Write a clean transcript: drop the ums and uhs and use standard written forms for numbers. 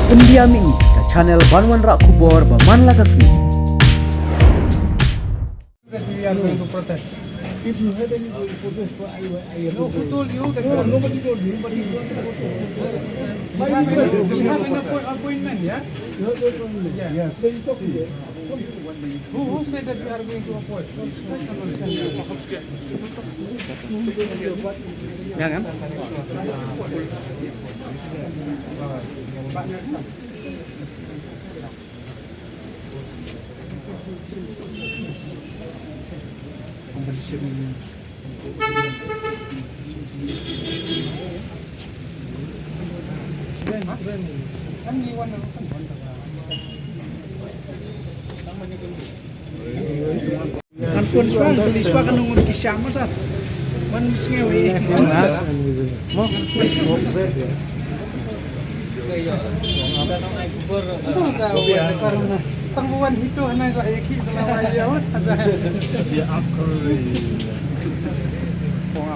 Pendiami ke channel Banwan Rak Kubor Baman Lagasmi. We are going to protest. If you have any protest, I No, who told you that? No, nobody told me, but you don't protest. We have an appointment, yeah? You have to tell me. Yeah. Yes. Then you talk to them. Who said that we are going to appoint? Ya kan? Kan iwan kan Kan pun swang, tulis pa kan nung kisama sa. Man misngewe. tangguan itu anak lagi dalam ayam ada. Kung